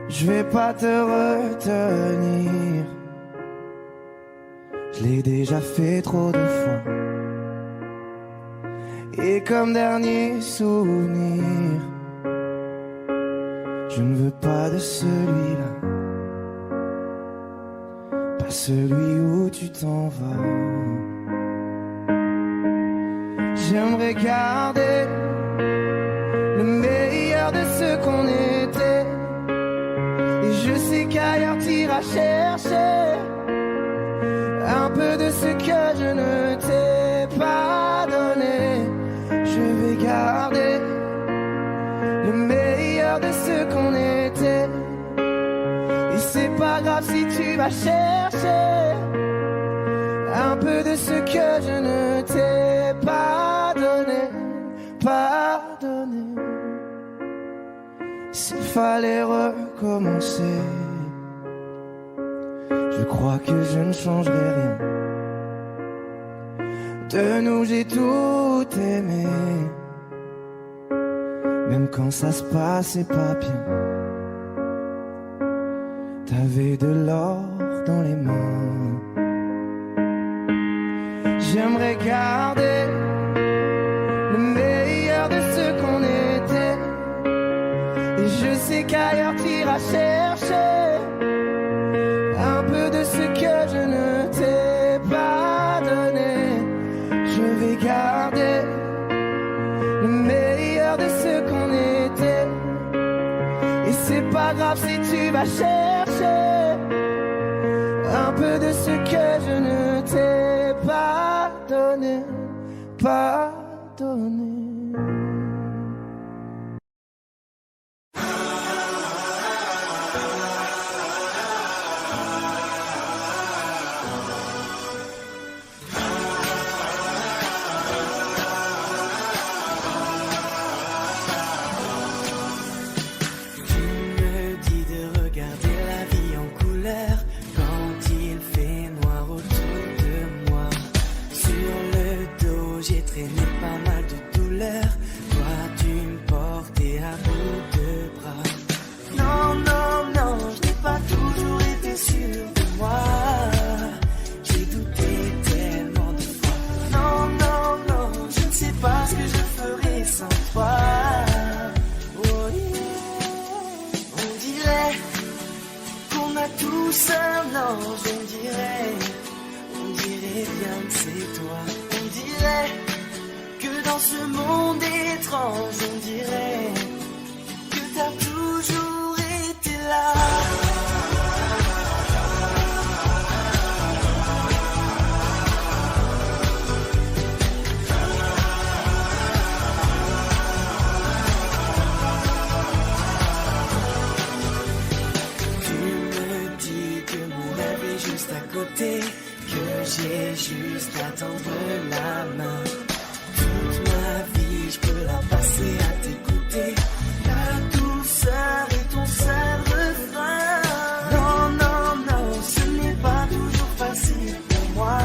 S1: Je vais pas te retenir, je l'ai déjà fait trop de fois. Et comme dernier souvenir, je ne veux pas de celui-là, pas celui où tu t'en vas. J'aimerais garder le meilleur de ce qu'on était, et je sais qu'ailleurs t'iras chercher un peu de ce que je ne t'ai pas donné. Je vais garder le meilleur de ce qu'on était, et c'est pas grave si tu vas chercher un peu de ce que je ne t'ai pas donné, pas donné. S'il fallait recommencer, je crois que je ne changerai rien. De nous j'ai tout aimé, même quand ça se passait pas bien. T'avais de l'or dans les mains. J'aimerais garder le meilleur de ce qu'on était, et je sais qu'ailleurs t'iras chercher un peu de ce que je ne t'ai pas donné. Je vais garder le meilleur de ce qu'on était, et c'est pas grave si tu vas chercher un peu de ce que je ne t'ai pas donné, pas donné.
S2: Tous un ange, on dirait bien que c'est toi. On dirait que dans ce monde étrange, on dirait que t'as toujours été là.
S5: j'ai juste à tendre la main. Toute ma vie, je peux la passer à t'écouter. La douceur est ton seul refrain. Non, non, non, ce n'est pas toujours facile pour moi.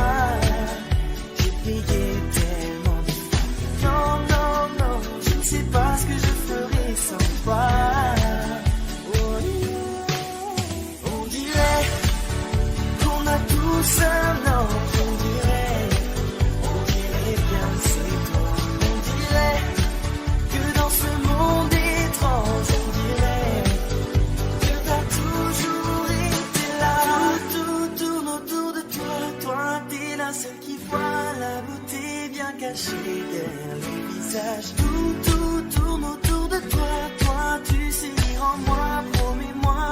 S5: J'ai payé tellement de fois. Non, non, non, je ne sais pas ce que je ferais sans toi. On dirait qu'on a tous un ange, on dirait bien que c'est toi. On dirait que dans ce monde étrange, on dirait que t'as toujours été là. Tout tourne autour de toi, toi t'es la seule qui voit la beauté bien cachée derrière le visage. Tout tourne autour de toi, toi tu sais lire en moi, promets-moi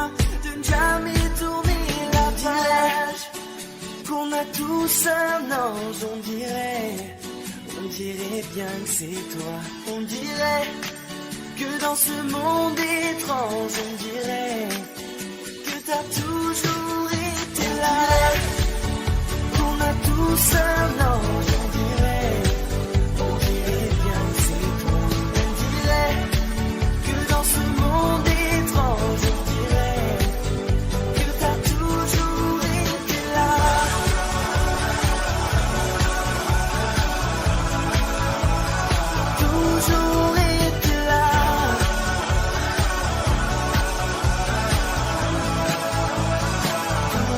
S5: de ne jamais tourner la page. Qu'on a tous un ange, on dirait bien que c'est toi. On dirait que dans ce monde étrange, on dirait que t'as toujours été là. Qu'on a tous un ange, on dirait bien que c'est toi. On dirait que dans ce monde étrange, on dirait que t'as toujours été là. Toujours été là.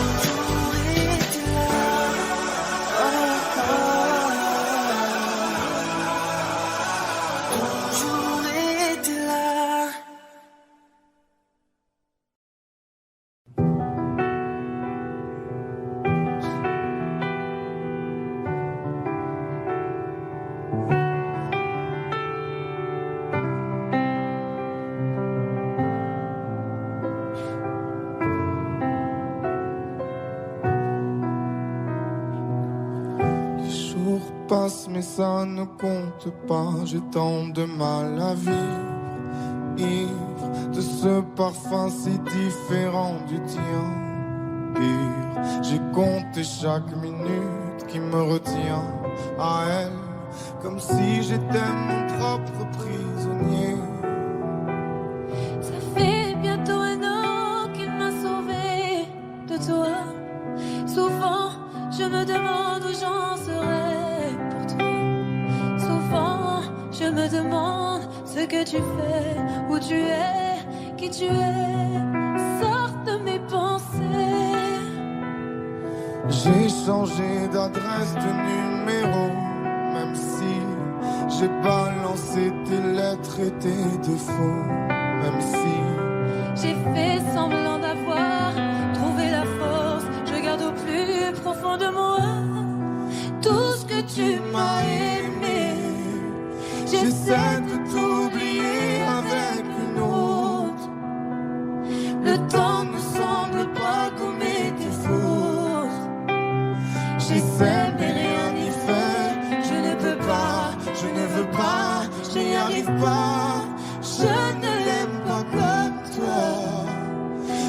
S5: Toujours été là. Toujours été là.
S1: Les jours passent mais ça ne compte pas. J'ai tant de mal à vivre, ivre de ce parfum si différent du tien. Pire, j'ai compté chaque minute qui me retient à elle, comme si j'étais mon propre prisonnier.
S3: Ça fait bientôt un an qu'il m'a sauvé de toi. Souvent, je me demande où j'en serais pour toi. Souvent, je me demande ce que tu fais, où tu es, qui tu es. Sors de mes pensées.
S1: J'ai changé d'adresse, de numéro, même si j'ai balancé tes lettres et tes défauts. Même si
S3: J'ai fait semblant d'avoir trouvé la force. Je garde au plus profond de moi tout ce que tu m'as aimé.
S1: j'essaie de t'oublier avec une autre,
S3: Le temps ne semble pas gommer tes fautes.
S1: j'essaie mais rien n'y fait. Je ne peux pas, je ne veux pas, je n'y arrive pas. Je ne l'aime pas comme toi.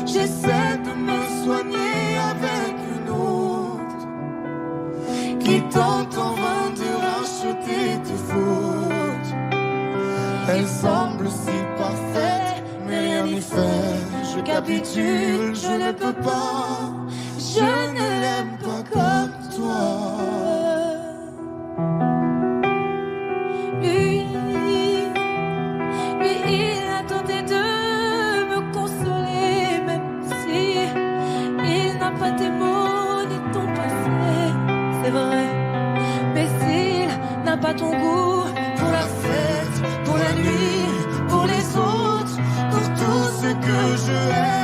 S1: J'essaie de me soigner avec une autre qui tente en vain de racheter tes fautes. Elle semble si parfaite, mais rien n'y fait. Je capitule, je ne peux pas. Je ne l'aime pas comme toi.
S3: Lui, il a tenté de me consoler, même si il n'a pas tes mots ni ton passé. C'est vrai, mais s'il n'a pas ton goût pour la fête, pour la nuit, pour les autres, pour tout ce que je hais.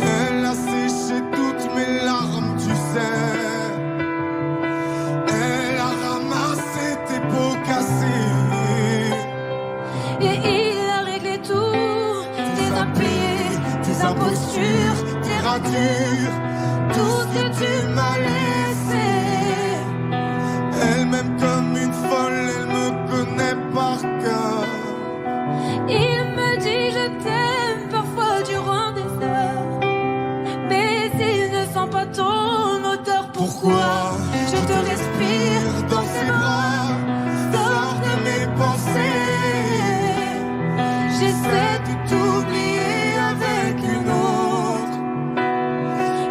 S1: Elle a séché toutes mes larmes, tu sais. Elle a ramassé tes pots cassés.
S3: Et il a réglé tout, tes impayés, tes impostures, tes ratures, tout ce que tu m'as laissé.
S1: Elle m'aime comme une folle, elle me connaît par cœur.
S3: Il me dit je t'aime parfois durant des heures, mais il ne sent pas ton odeur.
S2: J'essaie de t'oublier avec une autre.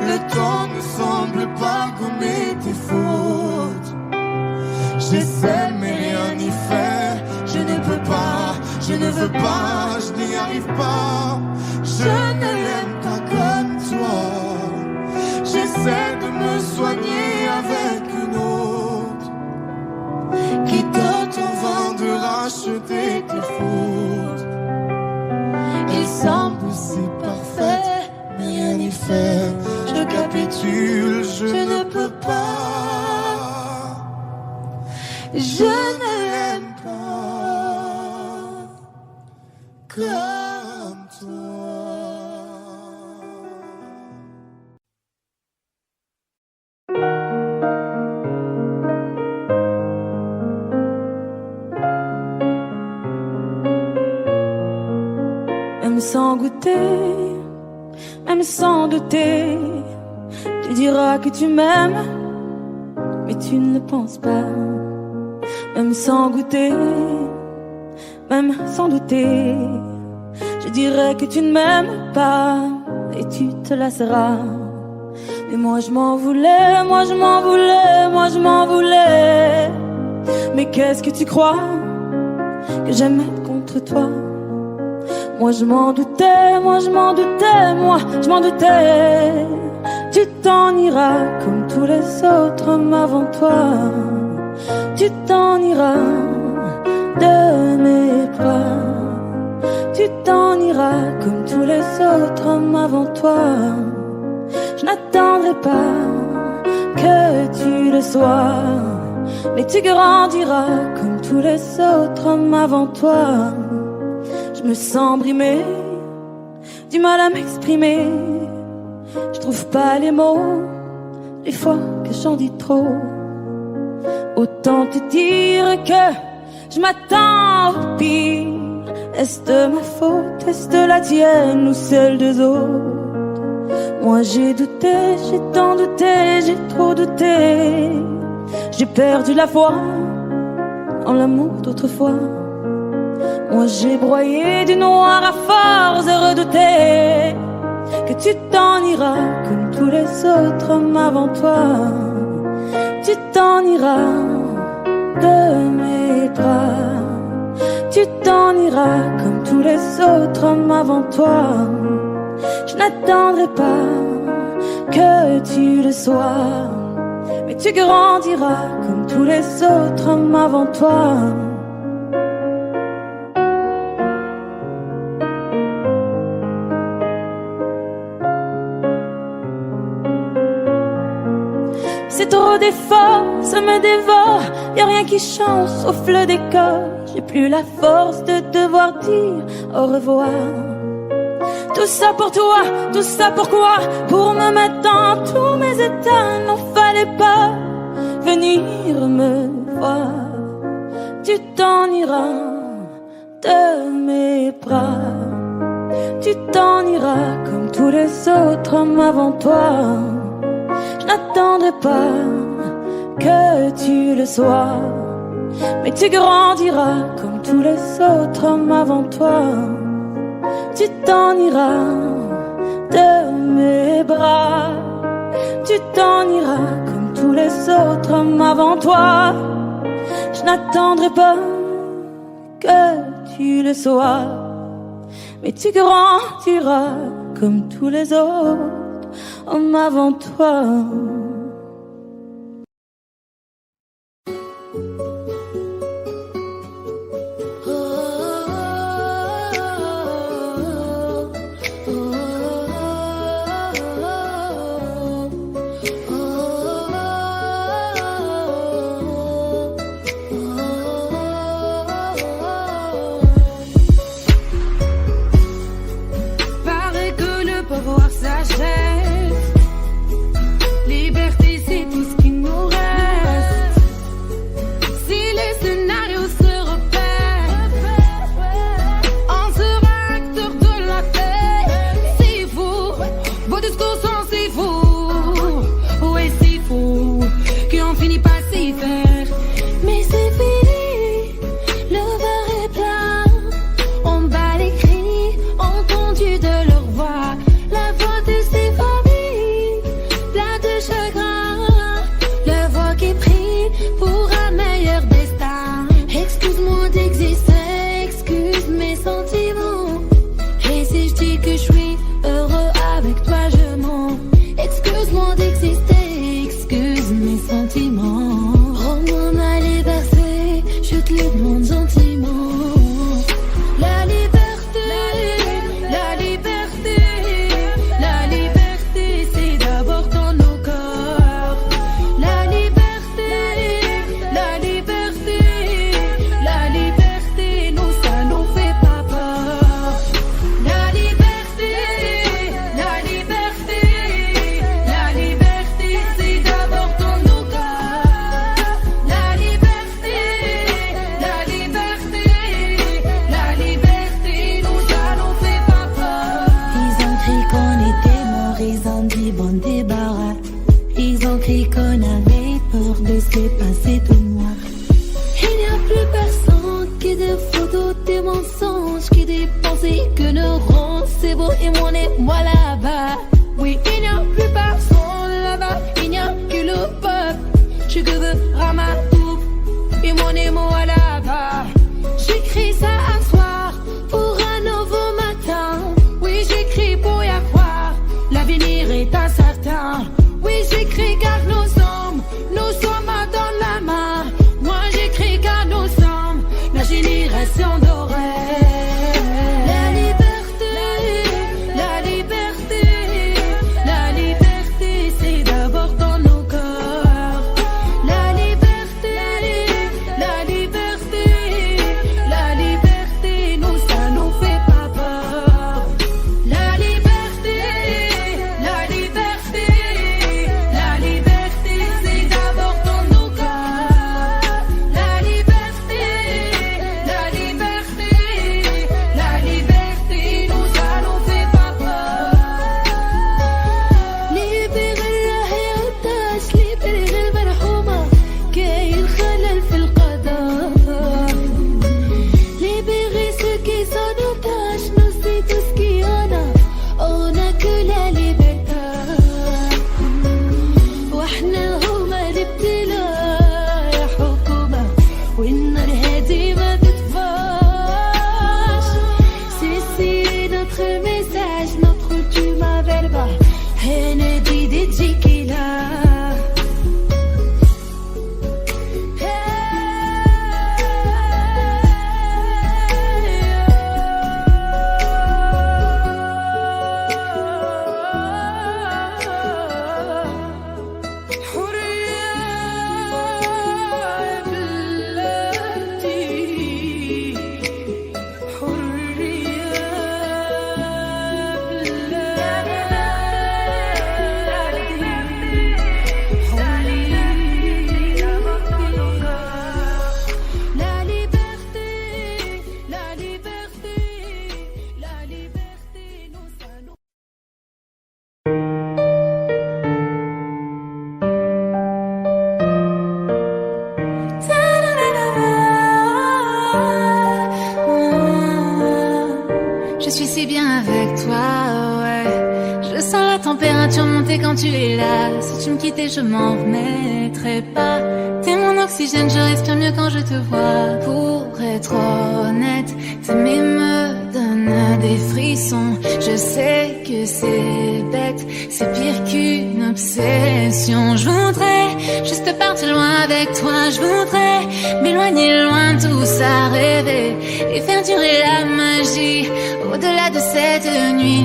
S2: Le temps ne semble pas gommer tes fautes. J'essaie mais rien n'y fait. Je ne peux pas, je ne veux pas, je n'y arrive pas. Je ne l'aime pas comme toi. J'essaie de me soigner avec une autre qui tente en vain de racheter tes fautes. Il semble si parfait, mais rien n'y fait. Je capitule, je ne peux pas. Je ne l'aime pas comme toi.
S3: Même sans goûter, même sans douter, tu diras que tu m'aimes, mais tu ne le penses pas. Même sans goûter, même sans douter, je dirais que tu ne m'aimes pas et tu te lasseras. Mais moi je m'en voulais, moi je m'en voulais, moi je m'en voulais. Mais qu'est-ce que tu crois que j'aime être contre toi? Moi je m'en doutais, moi je m'en doutais, moi je m'en doutais. Tu t'en iras comme tous les autres hommes avant toi. Tu t'en iras de mes bras. Tu t'en iras comme tous les autres hommes avant toi. Je n'attendrai pas que tu le sois, mais tu grandiras comme tous les autres hommes avant toi. Je me sens brimée, du mal à m'exprimer. Je trouve pas les mots, les fois que j'en dis trop. Autant te dire que je m'attends au pire. Est-ce de ma faute, est-ce de la tienne ou celle des autres? Moi j'ai douté, j'ai tant douté, j'ai trop douté. J'ai perdu la foi en l'amour d'autrefois. Moi j'ai broyé du noir à force de redouter que tu t'en iras comme tous les autres hommes avant toi. Tu t'en iras de mes bras. Tu t'en iras comme tous les autres hommes avant toi. Je n'attendrai pas que tu le sois, mais tu grandiras comme tous les autres hommes avant toi. C'est trop d'efforts, ça me dévore. Y'a rien qui change sauf le décor. J'ai plus la force de devoir dire au revoir. Tout ça pour toi, tout ça pourquoi? Pour me mettre dans tous mes états. N'en fallait pas venir me voir. Tu t'en iras de mes bras. Tu t'en iras comme tous les autres hommes avant toi. Je n'attendrai pas que tu le sois, mais tu grandiras comme tous les autres hommes avant toi. Tu t'en iras de mes bras. Tu t'en iras comme tous les autres hommes avant toi. Je n'attendrai pas que tu le sois, mais tu grandiras comme tous les autres hommes avant toi.
S7: Paraît que ne pas voir s'achève. Les
S3: bon débarras. Ils ont cru qu'on avait peur de se passer de moi. Il n'y a plus personne qui des photos, des mensonges, qui des pensées que nous rend. C'est beau et moi là-bas. Oui, il n'y a plus personne là-bas. Il n'y a que le peuple. Je veux ramatou et moi là-bas. J'écris ça un soir pour un nouveau matin. Oui, j'écris pour y croire. L'avenir est incertain. Oui, j'écris car nous sommes dans la main. Moi, j'écris car nous sommes la génération dorée. La liberté, la liberté, la liberté, c'est d'abord dans nos cœurs. La liberté, la liberté, la liberté, nous ça nous fait pas peur. La liberté, la liberté, la liberté, c'est d'abord dans nos cœurs. La liberté, la liberté, la liberté, nous ça nous fait pas peur. Libérer la حياتاش libérer المرحومة كاين الخلل في القضاء. Libérer ceux qui sont otages, nous c'est tout ce qu'il y en a. On a que la liberté. واحنا هما الابتلاء يا حكومة والنار هادي ما تطفاش. C'est notre message, notre ultima verba. Energy de Jikila. La liberté, la liberté, la liberté, nous ça nous. Je suis si bien avec toi, ouais. Je sens la température monter quand tu es là. Si tu me quittais, je m'en remettrais pas. T'es mon oxygène, je respire mieux quand je te vois. Pour être honnête, t'aimer me donne des frissons. Je sais que c'est bête, c'est pire qu'une obsession. Je voudrais juste partir loin avec toi. Je voudrais m'éloigner loin de tout ça, rêver et faire durer la magie au-delà de cette nuit.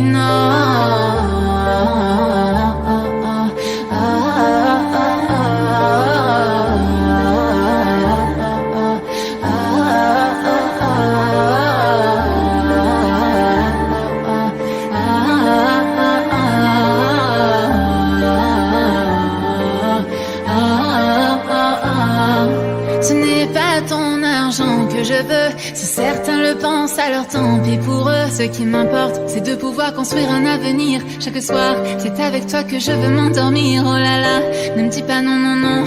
S3: Ce n'est pas ton argent que je veux, si certains le pensent, alors tant pis pour eux. Ce qui m'importe, c'est de pouvoir construire un avenir. Chaque soir, c'est avec toi que je veux m'endormir. Oh là là, ne me dis pas non, non, non.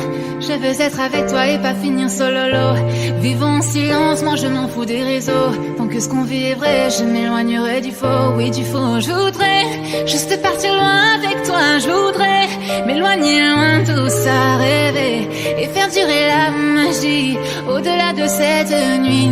S3: Je veux être avec toi et pas finir sololo. Vivons en silence, moi je m'en fous des réseaux. Tant que ce qu'on vit est vrai, je m'éloignerai du faux, oui du faux. Je voudrais juste partir loin avec toi. Je voudrais m'éloigner loin de tout ça, rêver et faire durer la magie au-delà de cette nuit.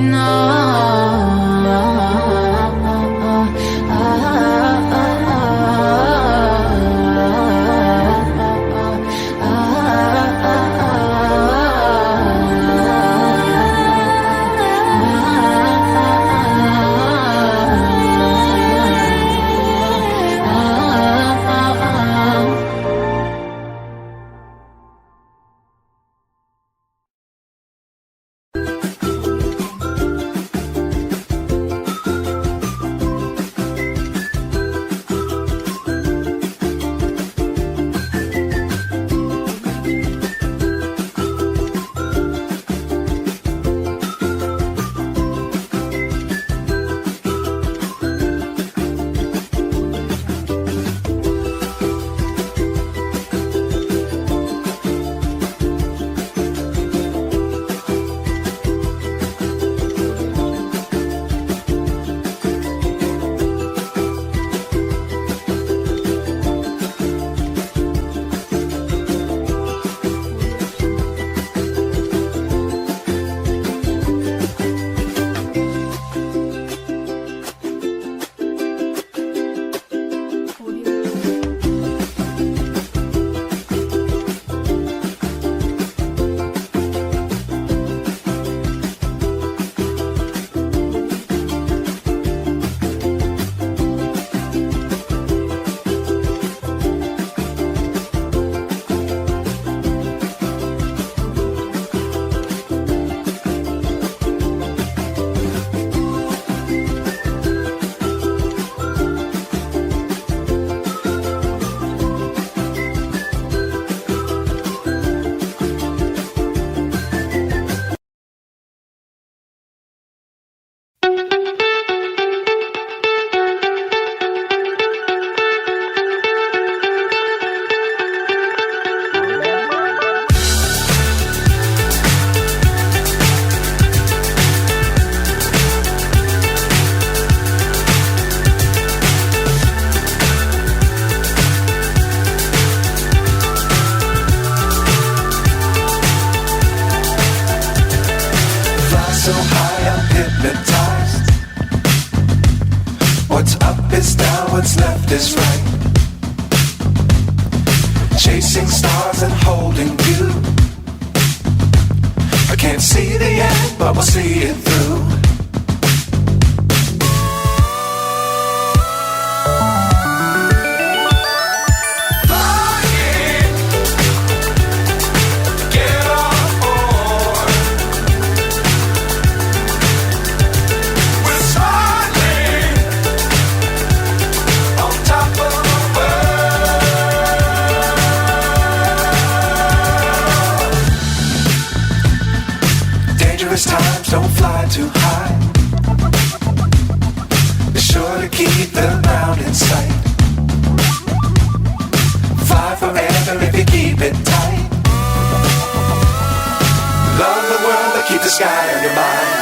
S7: Up is down, what's left is right. Chasing stars and holding you. I can't see the end, but we'll see it through. Times don't fly too high. Be sure to keep the ground in sight. Fly forever if you keep it tight. Love the world, but keep the sky on your mind.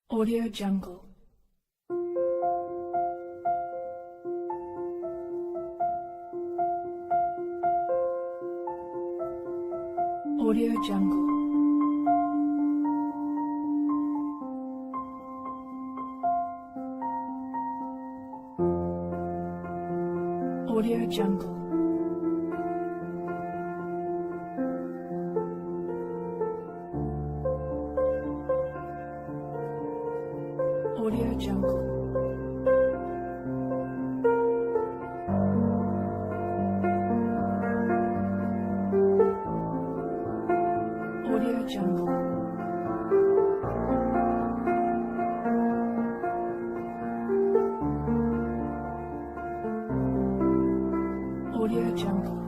S8: Audio Jungle. Audio Jungle. Audio Jungle. Audio Jungle. Audio Jungle. Audio Jungle.